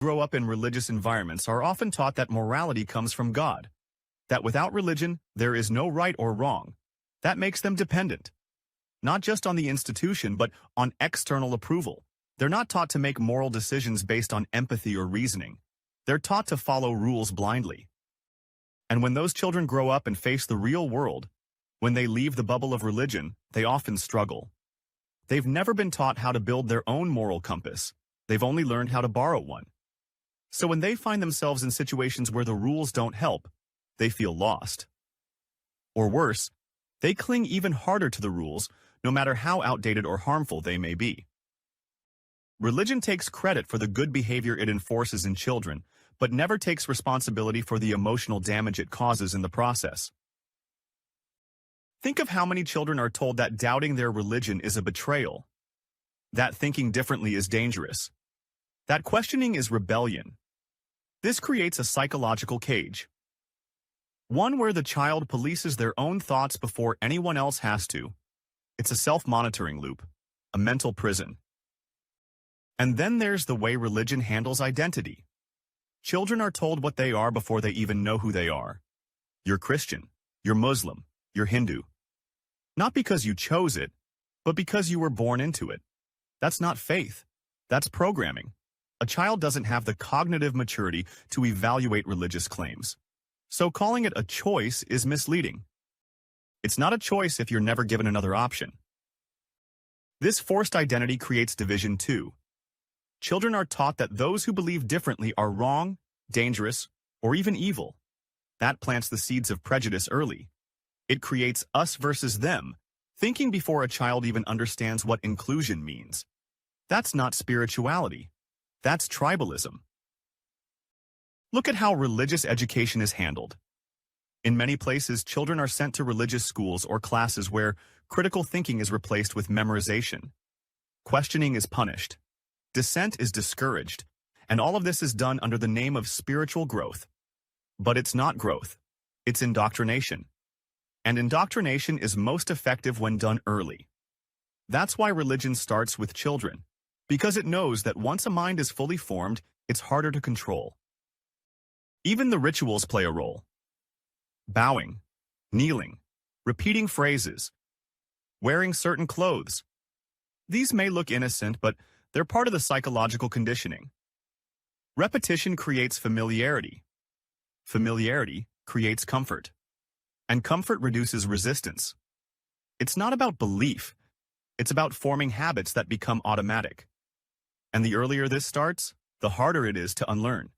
Grow up in religious environments are often taught that morality comes from God, that without religion, there is no right or wrong. That makes them dependent, not just on the institution, but on external approval. They're not taught to make moral decisions based on empathy or reasoning. They're taught to follow rules blindly. And when those children grow up and face the real world, when they leave the bubble of religion, they often struggle. They've never been taught how to build their own moral compass. They've only learned how to borrow one. So when they find themselves in situations where the rules don't help, they feel lost. Or worse, they cling even harder to the rules, no matter how outdated or harmful they may be. Religion takes credit for the good behavior it enforces in children, but never takes responsibility for the emotional damage it causes in the process. Think of how many children are told that doubting their religion is a betrayal, that thinking differently is dangerous, that questioning is rebellion. This creates a psychological cage, one where the child polices their own thoughts before anyone else has to. It's a self-monitoring loop, a mental prison. And then there's the way religion handles identity. Children are told what they are before they even know who they are. You're Christian, you're Muslim, you're Hindu. Not because you chose it, but because you were born into it. That's not faith. That's programming. A child doesn't have the cognitive maturity to evaluate religious claims. So calling it a choice is misleading. It's not a choice if you're never given another option. This forced identity creates division too. Children are taught that those who believe differently are wrong, dangerous, or even evil. That plants the seeds of prejudice early. It creates us versus them, thinking before a child even understands what inclusion means. That's not spirituality. That's tribalism. Look at how religious education is handled. In many places, children are sent to religious schools or classes where critical thinking is replaced with memorization. Questioning is punished. Dissent is discouraged. And all of this is done under the name of spiritual growth. But it's not growth. It's indoctrination. And indoctrination is most effective when done early. That's why religion starts with children, because it knows that once a mind is fully formed, it's harder to control. Even the rituals play a role. Bowing, kneeling, repeating phrases, wearing certain clothes. These may look innocent, but they're part of the psychological conditioning. Repetition creates familiarity. Familiarity creates comfort. And comfort reduces resistance. It's not about belief. It's about forming habits that become automatic. And the earlier this starts, the harder it is to unlearn.